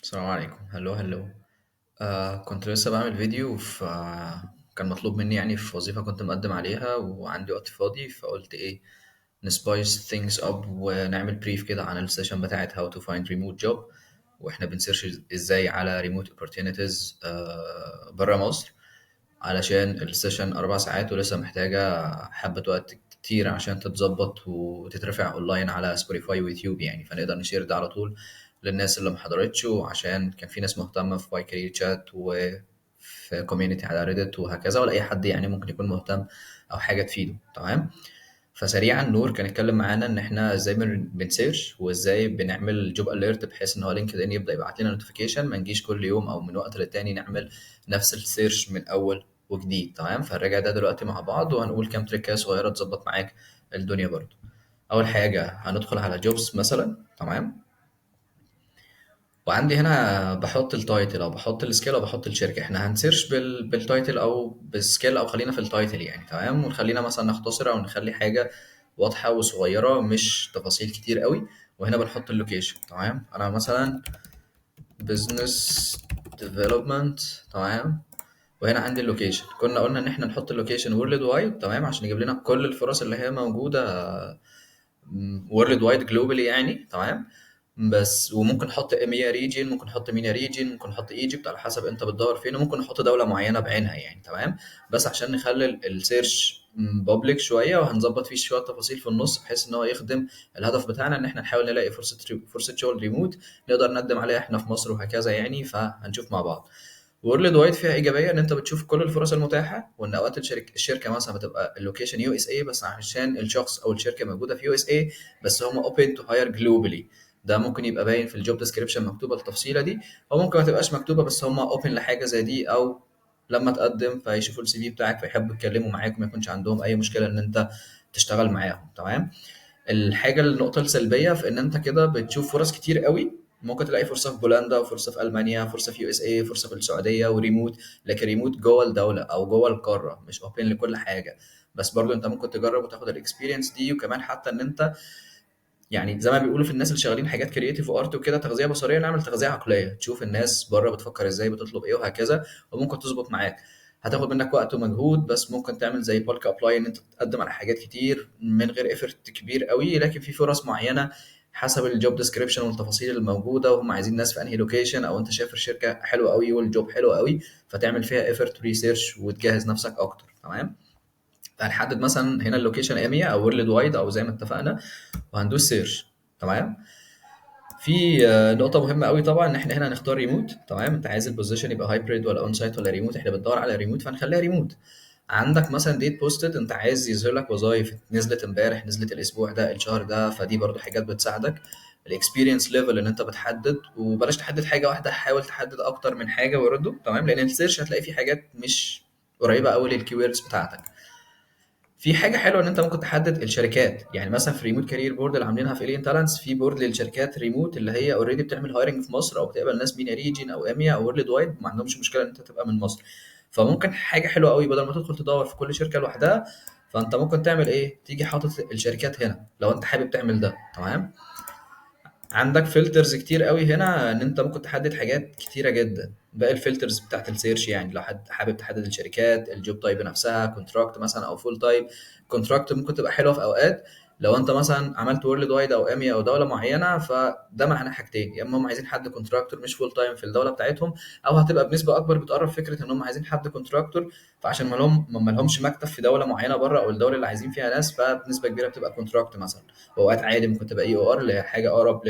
السلام عليكم. هلو. كنت لسه بعمل فيديو كان مطلوب مني يعني في وظيفة كنت مقدم عليها وعندي وقت فاضي، فقلت ايه نسبايس things up ونعمل بريف كده عن السيشن بتاعت how to find remote job، واحنا بنسيرش ازاي على remote opportunities برا مصر، علشان السيشن 4 ساعات ولسه محتاجة حبة وقت كتير عشان تتظبط وتترفع اونلاين على سبوتيفاي ويوتيوب يعني، فنقدر نشير ده على طول للناس اللي محضرتش، وعشان كان في ناس مهتمة في واي كارير شات وفي كوميونتي على ريدت وهكذا، ولا أي حد يعني ممكن يكون مهتم أو حاجة تفيده. تمام. فسريعا نور كان اتكلم معانا ان احنا ازاي بنسيرش وازاي بنعمل جوب اليرت، بحيث ان هو لينكد ان يبدا يبعت لنا نوتيفيكيشن، ما نجيش كل يوم او من وقت للتاني نعمل نفس السيرش من اول وجديد. تمام. فهنراجع ده دلوقتي مع بعض وهنقول كام تريكه صغيره تظبط معاك الدنيا برضو. اول حاجه هندخل على جوبز مثلا. تمام. وعندي هنا بحط التايتل او بحط السكيل او بحط الشركه. احنا هنسيرش بالتايتل او بالسكيل، او خلينا في التايتل يعني. تمام. ونخلينا مثلا نختصر او نخلي حاجه واضحه وصغيره، مش تفاصيل كتير قوي. وهنا بنحط اللوكيشن. تمام. انا مثلا business development. تمام. وهنا عندي اللوكيشن. كنا قلنا ان احنا نحط اللوكيشن وورلد وايد، تمام، عشان يجيب لنا كل الفرص اللي هي موجوده وورلد وايد جلوبالي يعني. تمام. بس وممكن نحط EMEA ريجن، ممكن نحط مينا ريجن، ممكن نحط ايجيبت، على حسب انت بتدور فين، وممكن نحط دوله معينه بعينها يعني. تمام. بس عشان نخلي السيرش بابليك شويه، وهنظبط فيه شويه تفاصيل في النص بحيث ان هو يخدم الهدف بتاعنا، ان احنا نحاول نلاقي فرصه شغل ريموت نقدر نقدم عليها احنا في مصر وهكذا يعني. فهنشوف مع بعض. وورلد وايد فيها ايجابيه ان انت بتشوف كل الفرص المتاحه، وان اوقات الشركه مثلا بتبقى اللوكيشن يو اس اي، بس عشان الشخص او الشركه موجوده في يو اس اي، بس هم اوبن تو هاير جلوبالي. ده ممكن يبقى باين في الجوب ديسكريبشن مكتوبه التفصيله دي، او ممكن ما تبقاش مكتوبه بس هم اوبن لحاجه زي دي، او لما تقدم فيشوفوا السي في بتاعك فيحبوا يتكلموا معاك وما يكونش عندهم اي مشكله ان انت تشتغل معاهم. تمام. النقطة السلبية في إن أنت كده بتشوف فرص كتير قوي. ممكن تلاقي فرصة في بولندا، وفرصة في ألمانيا، فرصة في يو اس اي، فرصة في السعودية وريموت، لكن ريموت جوه الدولة أو جوه القارة، مش اوبن لكل حاجة. بس برضو أنت ممكن تجرب وتاخد الاكسبيرينس دي، وكمان حتى إن أنت يعني زي ما بيقولوا في الناس اللي شغالين حاجات كرييتيف وارت وكده، تغذيه بصريه، نعمل تغذيه عقليه، تشوف الناس بره بتفكر ازاي، بتطلب ايه وهكذا، وممكن تظبط معاك. هتاخد منك وقت ومجهود، بس ممكن تعمل زي بالك ابلاي، ان انت تقدم على حاجات كتير من غير ايفورت كبير قوي، لكن في فرص معينه حسب الجوب ديسكريبشن والتفاصيل الموجوده، وهم عايزين ناس في انهي لوكيشن، او انت شايف الشركه حلوه قوي والجوب حلو قوي، فتعمل فيها ايفورت ريسيرش وتجهز نفسك اكتر. تمام. فهنحدد مثلا هنا اللوكيشن EMEA او وورلد وايد او زي ما اتفقنا، وهندوس سيرش. تمام. في نقطة مهمة قوي طبعا، ان احنا هنا هنختار ريموت. تمام. انت عايز البوزيشن يبقى هايبريد ولا اون سايت ولا ريموت؟ احنا بندور على ريموت فهنخليها ريموت. عندك مثلا ديت بوستد، انت عايز يظهر لك وظائف نزلت امبارح، نزلت الاسبوع ده، الشهر ده، فدي برضو حاجات بتساعدك. الاكسبيرينس ليفل ان انت بتحدد، وبلاش تحدد حاجة واحدة، حاول تحدد اكتر من حاجة ويردوا. تمام. لان السيرش هتلاقي فيه حاجات مش قريبة قوي للكيوردز بتاعتك. في حاجه حلوه ان انت ممكن تحدد الشركات، يعني مثلا في ريموت كارير بورد اللي عاملينها في الين تالنتس، في بورد للشركات ريموت اللي هي اوريدي بتعمل هايرنج في مصر، او بتقبل ناس مينا ريجن او EMEA او وورلد وايد، ما عندهمش مشكله ان انت تبقى من مصر. فممكن حاجه حلوه قوي، بدل ما تدخل تدور في كل شركه لوحدها، فانت ممكن تعمل ايه، تيجي حاطط الشركات هنا لو انت حابب تعمل ده. تمام. عندك فلترز كتير قوي هنا، ان انت ممكن تحدد حاجات كتيره جدا. باقي الفلترز بتاعت السيرش يعني، لو حد حابب تحدد الشركات، الجوب تايب نفسها، كونتراكت مثلا او فول تايب. كونتراكت ممكن تبقى حلوه في اوقات، لو انت مثلا عملت وورلد وايد او EMEA او دوله معينه، فده معناه حاجتين: يا اما هم عايزين حد كونتراكتور مش فول تايم في الدوله بتاعتهم، او هتبقى بنسبه اكبر بتقرب فكره ان هم عايزين حد كونتراكتور، فعشان ما لهمش مكتب في دوله معينه بره، او الدوله اللي عايزين فيها ناس، فبنسبه كبيره بتبقى كونتراكت مثلا. واوقات عادي ممكن تبقى EOR اللي هي حاجه اقرب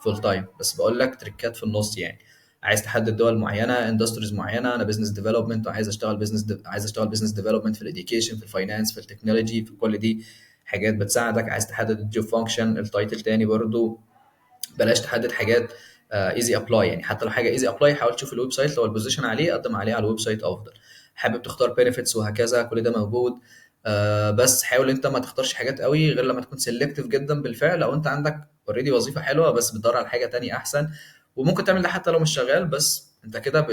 فول تايم. بس بقول لك تريكات في النص يعني. عايز تحدد دول معينه، اندستريز معينه، انا بزنس ديفلوبمنت وعايز اشتغل عايز اشتغل بزنس ديفلوبمنت في الاديوكيشن، في الفاينانس، في التكنولوجي، في كل دي حاجات بتساعدك. عايز تحدد الجوب فانكشن، التايتل تاني برضو. بلاش تحدد حاجات ايزي ابلاي يعني، حتى لو حاجه ايزي ابلاي حاول تشوف الويب سايت، لو البوزيشن عليه قدم عليه على الويب سايت افضل. حابب تختار بنفيتس وهكذا، كل ده موجود. بس حاول انت ما تختارش حاجات قوي غير لما تكون سيلكتيف جدا بالفعل، او انت عندك اوريدي وظيفه حلوه بس بتدور على حاجه تانية احسن. وممكن تعمل ده حتى لو مش شغال، بس انت كده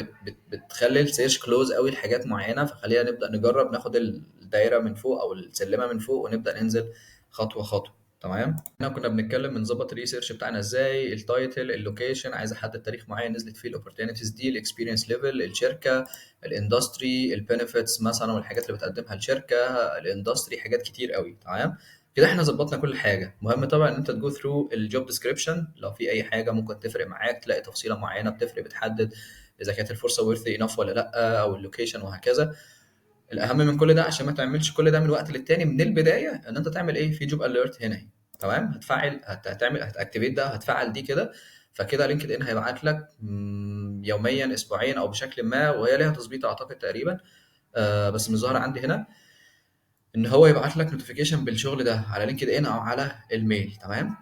بتخلي السيرش كلوز قوي لحاجات معينه. فخلينا نبدا نجرب ناخد الدايره من فوق او السلمه من فوق، ونبدا ننزل خطوه خطوه. تمام. احنا كنا بنتكلم بنظبط الريسيرش بتاعنا ازاي، التايتل، اللوكيشن، عايز احدد تاريخ معين نزلت فيه الاوبورتيونيتيز دي، الاكسبيرينس ليفل، الشركه، الاندستري، البنفيتس مثلا والحاجات اللي بتقدمها الشركه، الاندستري، حاجات كتير قوي. تمام كده احنا ظبطنا كل حاجه. مهم طبعا ان انت تجو ثرو الجوب ديسكريبشن، لو في اي حاجه ممكن تفرق معاك تلاقي تفصيله معينه بتفرق بتحدد اذا كانت الفرصه ورثي انف ولا لا، او اللوكيشن وهكذا. الاهم من كل ده عشان ما تعملش كل ده من وقت للتاني من البدايه، ان انت تعمل ايه في جوب اليرت هنا اهي. تمام، هتفعل هتعمل هتاكتيفيت ده، هتفعل دي كده. فكده لينكد ان هيبعت لك يوميا اسبوعيا او بشكل ما، وهي ليها تظبيط اعتقد تقريبا، بس مش ظاهره عندي هنا، ان هو يبعت لك نوتيفيكيشن بالشغل ده على لينكد ان او على الميل. تمام.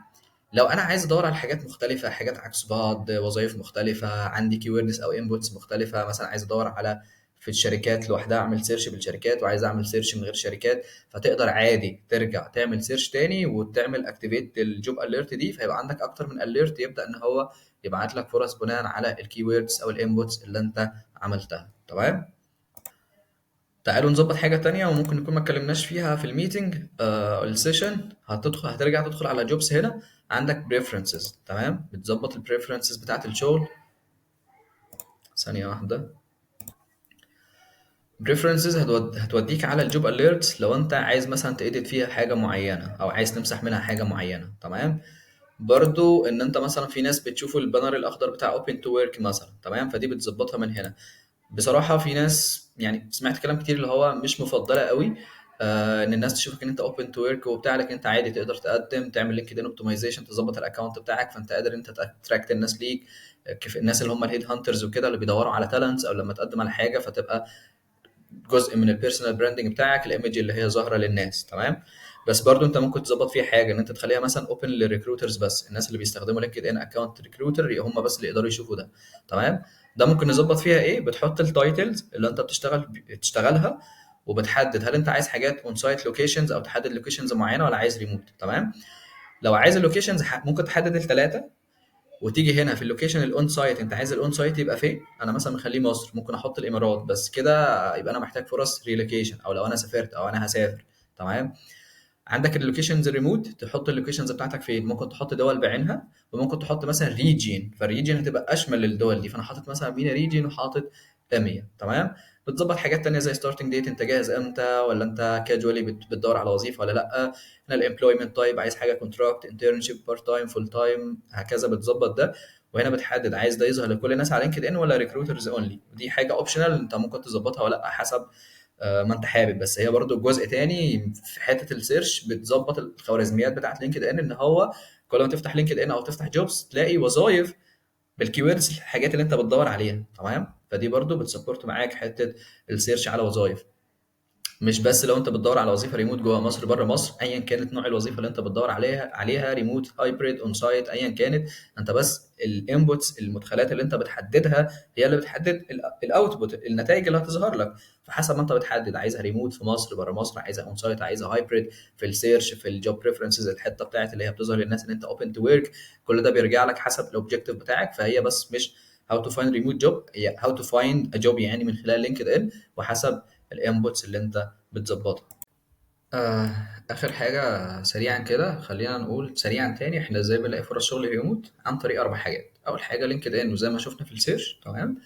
لو انا عايز ادور على حاجات مختلفه، حاجات عكس بعض، وظائف مختلفه، عندي كيوردز او انبوتس مختلفه، مثلا عايز ادور على في الشركات لوحدها، اعمل سيرش بالشركات، وعايز اعمل سيرش من غير شركات، فتقدر عادي ترجع تعمل سيرش تاني وتعمل اكتيفيت الجوب اليرت دي، فيبقى عندك اكتر من اليرت يبدا ان هو يبعت لك فرص بناء على الكيوردز او الانبوتس اللي انت عملتها. تمام. تعالوا نظبط حاجة تانية وممكن نكون ما اتكلمناش فيها في الميتنج، السيشن. هترجع تدخل على جوبس، هنا عندك بريفرنسز. تمام، بتظبط البريفرنسز بتاعت الشغل. ثانية واحدة. بريفرنسز هتوديك على الجوب اليرتس لو انت عايز مثلا تedit فيها حاجة معينة او عايز تمسح منها حاجة معينة. تمام. برضو ان انت مثلا في ناس بتشوفوا البانر الاخضر بتاع open to work مثلا. تمام، فدي بتظبطها من هنا. بصراحة في ناس يعني سمعت كلام كتير اللي هو مش مفضلة قوي، ان الناس تشوفك ان انت اوبن تو ورك وبتاع، لكن انت عادي تقدر تقدم، تعمل لينكد ان اوبتمايزيشن، تظبط الاكونت بتاعك، فانت قادر انت تراكت الناس ليك. كيف الناس اللي هم الهيد هانترز وكده اللي بيدوروا على تالنتس، او لما تقدم على حاجه فتبقى جزء من البيرسونال براندنج بتاعك، الايمج اللي هي ظاهره للناس. تمام. بس برضو انت ممكن تظبط فيها حاجه، ان انت تخليها مثلا اوبن للريكروترز بس، الناس اللي بيستخدموا لينكد ان اكونت ريكروتر هم بس اللي يقدروا يشوفوا ده. تمام. ده ممكن نظبط فيها ايه، بتحط التايتلز اللي انت بتشتغلها، وبتحدد هل انت عايز حاجات اون سايت لوكيشنز او تحدد لوكيشنز معينه ولا عايز ريموت. تمام. لو عايز اللوكيشنز ممكن تحدد الثلاثه، وتيجي هنا في اللوكيشن الاون سايت، انت عايز الاون سايت يبقى فين. انا مثلا مخليه مصر، ممكن احط الامارات بس كده، يبقى انا محتاج فرص ريلوكيشن او لو انا سافرت او انا هسافر. تمام. عندك اللوكيشنز الريموت، تحط اللوكيشنز بتاعتك فين، ممكن تحط دول بعينها، وممكن تحط مثلا ريجين، فالريجين هتبقى اشمل للدول دي، فانا حاطط مثلا مينا ريجين وحاطط اميا. تمام. بتظبط حاجات تانية زي ستارتنج ديت، انت جاهز امتى، ولا انت كاجوالي بتدور على وظيفه ولا لا. هنا الامبلويمنت تايب، عايز حاجه كونتراكت، انترنشيب، بارت تايم، فول تايم، هكذا بتظبط ده. وهنا بتحدد عايز ده يظهر لكل الناس على لينكد ان ولا ريكروترز اونلي، ودي حاجه اوبشنال انت ممكن تظبطها ولا لا حسب ما انت حابب. بس هي برضو جزء تاني في حته السيرش، بتظبط الخوارزميات بتاعت لينكد ان، ان هو كل ما تفتح لينكد ان او تفتح جوبز تلاقي وظايف بالكيوردز، الحاجات اللي انت بتدور عليها. تمام. فدي برضو بتسبورت معاك حته السيرش على وظايف، مش بس لو انت بتدور على وظيفه ريموت جوه مصر بره مصر، ايا كانت نوع الوظيفه اللي انت بتدور عليها ريموت، هايبريد، اون سايت، ايا كانت. انت بس الانبوتس، المدخلات اللي انت بتحددها هي اللي بتحدد الاوتبوت، النتائج اللي هتظهر لك. فحسب ما انت بتحدد عايزها ريموت في مصر، بره مصر، عايزها اون سايت، عايزها هايبريد، في السيرش، في الجوب بريفرنسز، الحته بتاعت اللي هي بتظهر للناس ان انت اوبن تو ورك، كل ده بيرجع لك حسب الاوبجيكتيف بتاعك. فهي بس مش هاو تو فايند ريموت جوب، هي هاو تو فايند ا جوب يعني من خلال لينكد ان، وحسب الانبوتس اللي انت بتظبطها. آه، آخر حاجة سريعا كده، خلينا نقول سريعا تاني احنا ازاي بنلاقي فرص شغل ريموت، عن طريق 4 حاجات. أول حاجة لينكد إن، وزي ما شفنا في السيرش. تمام.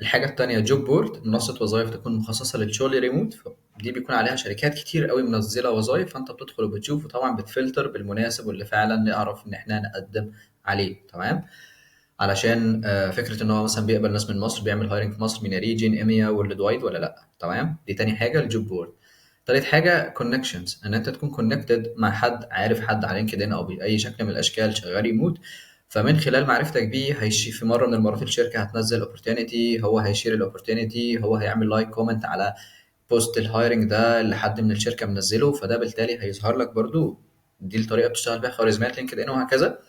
الحاجة التانية جوب بورد، منصة وظائف تكون مخصصة للشغل ريموت، دي بيكون عليها شركات كتير قوي منزلة وظائف، فأنت بتدخل وبتشوف، وطبعا بتفلتر بالمناسب واللي فعلا نعرف إن احنا نقدم عليه. تمام. علشان فكرة إن هو مثلا بيقبل ناس من مصر، بيعمل هايرنج في مصر من ريجين، إيميا، وورلد وايد ولا لأ. تمام. دي تاني حاجة الجوب بورد. تالت حاجة كونكشنز، ان انت تكون كونكتد مع حد، عارف حد على لينكد ان او باي شكل من الاشكال شغال ريموت، فمن خلال معرفتك بيه في مره من المرات الشركه هتنزل اوبورتونيتي، هو هيشير الاوبورتونيتي، هو هيعمل لايك كومنت على بوست الهايرنج ده اللي حد من الشركه منزله، فده بالتالي هيظهر لك برضو. دي الطريقه بتشتغل بيها خوارزميات لينكد ان وهكذا.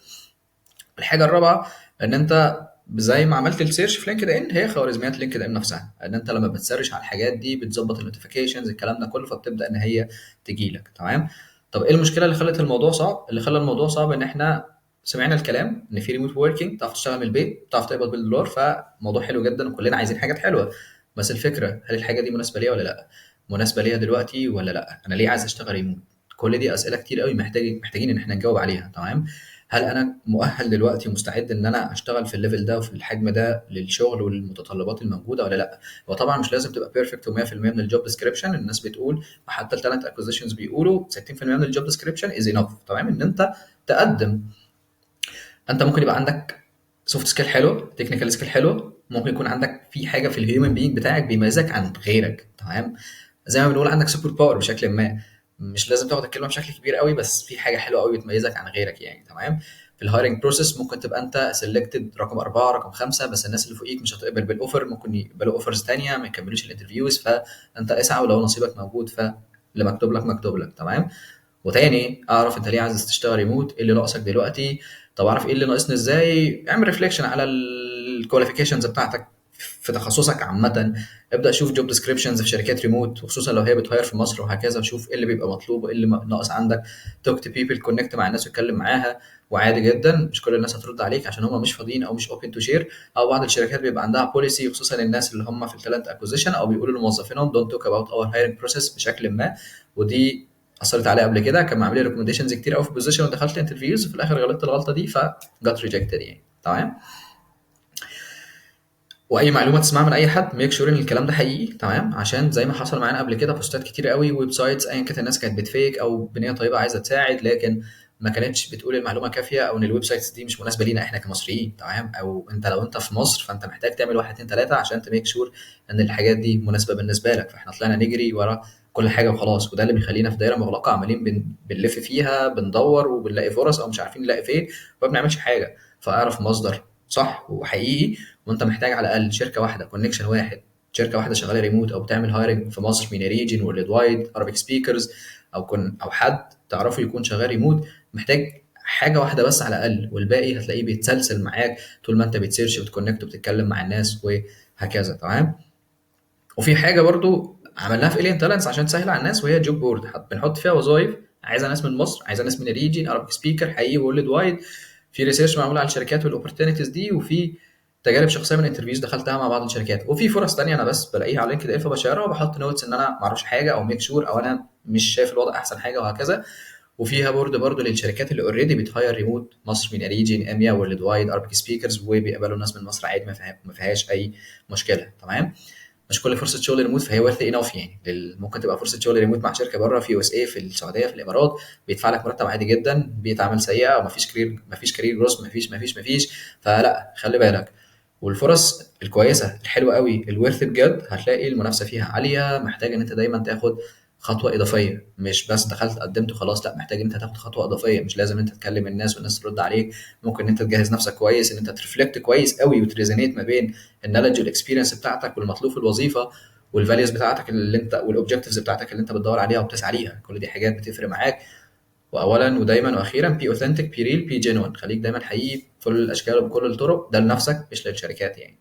الحاجه الرابعه ان انت زي ما عملت السيرش في لينكد ان، هي خوارزميات لينكد ان نفسها، ان انت لما بتسرش على الحاجات دي بتظبط النوتيفيكيشنز، الكلام ده كله، فبتبدا ان هي تجي لك. تمام. طب ايه المشكله اللي خلت الموضوع صعب؟ اللي خلى الموضوع صعب ان احنا سمعنا الكلام ان في ريموت وركينج، تعرف تشتغل من البيت، تعرف تقبض بالدولار، فموضوع حلو جدا وكلنا عايزين حاجات حلوه. بس الفكره، هل الحاجه دي مناسبه ليا ولا لا؟ مناسبه ليا دلوقتي ولا لا؟ انا ليه عايز اشتغل ريموت؟ كل دي اسئله كتير قوي محتاجين ان احنا نجاوب عليها. تمام. هل انا مؤهل دلوقتي ومستعد ان انا اشتغل في الليفل ده وفي الحجم ده للشغل والمتطلبات الموجوده ولا لا؟ هو طبعا مش لازم تبقى بيرفكت و100% من الجوب ديسكريبشن. الناس بتقول وحتى التالنت اكوزيشنز بيقولوا 60% من الجوب ديسكريبشن از انف. تمام. ان انت تقدم. انت ممكن يبقى عندك سوفت سكيل حلو، تكنيكال سكيل حلو، ممكن يكون عندك في حاجه في الهيومن بينج بتاعك بيميزك عن غيرك. تمام. زي ما بنقول عندك سوبر باور بشكل ما. مش لازم تاخد الكلمه بشكل كبير قوي، بس في حاجه حلوه قوي بتميزك عن غيرك يعني. تمام. في الهايرنج بروسيس ممكن تبقى انت سيلكتد رقم 4 رقم 5، بس الناس اللي فوقيك مش هتقبل بالاوفر، ممكن يقبلوا اوفرز تانية ما يكملوش الانترفيوز. فانت اسعى ولو نصيبك موجود فاللي مكتوب لك مكتوب لك. تمام. وتاني اعرف انت ليه عايز تشتغل ريموت، ايه اللي ناقصك دلوقتي، طب اعرف ايه اللي ناقصني ازاي. اعمل ريفليكشن على الكواليفيكيشنز بتاعتك في تخصصك عامه. ابدا شوف جوب ديسكريبشنز في شركات ريموت، وخصوصا لو هي بتهاير في مصر وهكذا، وشوف ايه اللي بيبقى مطلوب وايه اللي ناقص عندك. توك تو بيبل، كونكت مع الناس واتكلم معاها. وعادي جدا مش كل الناس هترد عليك عشان هم مش فاضيين او مش اوبن تو شير، او بعض الشركات بيبقى عندها بوليسي، خصوصا الناس اللي هم في التالنت اكوزيشن، او بيقولوا لموظفينهم دونت توك اباوت اور هايرنج بروسيس بشكل ما. ودي اثرت عليا قبل كده، كان معمل لي ريكومنديشنز كتير قوي في بوزيشن ودخلت انترفيوز وفي الاخر غلطت الغلطه دي فجت ريجكتد يعني. تمام. واي معلومه تسمعها من اي حد ميك شور ان الكلام ده حقيقي. تمام. عشان زي ما حصل معانا قبل كده بوستات كتير قوي، ويب سايتس ايا كانت الناس كانت بتفيك او بنيه طيبه عايزه تساعد، لكن ما كانتش بتقول المعلومه كافيه، او ان الويب سايتس دي مش مناسبه لينا احنا كمصريين. تمام. او انت لو انت في مصر فانت محتاج تعمل واحد اتنين تلاته عشان تميك شور ان الحاجات دي مناسبه بالنسبه لك. فاحنا طلعنا نجري ورا كل حاجه وخلاص، وده اللي بيخلينا في دايره مغلقه عمالين بنلف فيها بندور وبنلاقي فرص او مش عارفين نلاقي فين وما بنعملش حاجه. فاعرف مصدر صح وحقيقي، وانت محتاج على الاقل شركه واحده، كونكشن واحد، شركه واحده شغاله ريموت او بتعمل هايرنج في مصر، مينا ريجن، وورلد وايد، ارابيك سبيكرز، او حد تعرفه يكون شغال ريموت. محتاج حاجه واحده بس على الاقل، والباقي هتلاقيه بيتسلسل معاك طول ما انت بتسيرش وبتكونكت وبتتكلم مع الناس وهكذا. تمام. وفي حاجه برضو عملناها في الين تالنتس عشان تسهل على الناس، وهي جوب بورد. بنحط فيها وظائف، عايزه ناس من مصر، عايزه ناس من الريجن، ارابيك سبيكر حقيقي وورلد وايد. في ريسيرش معمول على الشركات والاوبورتونيتيز دي، وفي تجارب شخصيه من انترفيوز دخلتها مع بعض الشركات، وفي فرص تانية انا بس بلاقيها على لينكد ان فبشيرها وبحط نوتس ان انا ما اعرفش حاجه او ميك شور او انا مش شايف الوضع احسن حاجه وهكذا. وفيها بورد برضو للشركات اللي اوريدي بتهاير ريموت، مصر، من ريجن، اميا، وورلد وايد، ارابيك سبيكرز، وبيقبلوا الناس من مصر عادي، ما فيهاش اي مشكله. تمام. مش كل فرصه شغل ريموت فهي ورث انف يعني. ممكن تبقى فرصه شغل ريموت مع شركه بره في اس اي، في السعوديه، في الامارات، بيدفع لك مرتب عادي جدا، بيئه عمل سيئه ومفيش كارير جروس، مفيش. فلا، خلي بالك. والفرص الكويسه الحلوه قوي الورث بجد هتلاقي المنافسه فيها عاليه، محتاج ان انت دايما تاخد خطوه اضافيه، مش بس دخلت قدمت وخلاص. لا، محتاج ان انت تاخد خطوه اضافيه، مش لازم انت تكلم الناس والناس ترد عليك. ممكن ان انت تجهز نفسك كويس، ان انت ترفلكت كويس قوي وتريزونيت ما بين النولج والاكسبيرينس بتاعتك والمطلوب في الوظيفه، والفاليوز بتاعتك اللي انت والاوبجكتيفز بتاعتك اللي انت بتدور عليها وبتسعى ليها. كل دي حاجات بتفرق معاك. واولا ودايما واخيرا بي اوثنتيك، بي ريل، بي جينوين. خليك دايما حقيقي بكل الاشكال وبكل الطرق، ده لنفسك مش للشركات يعني.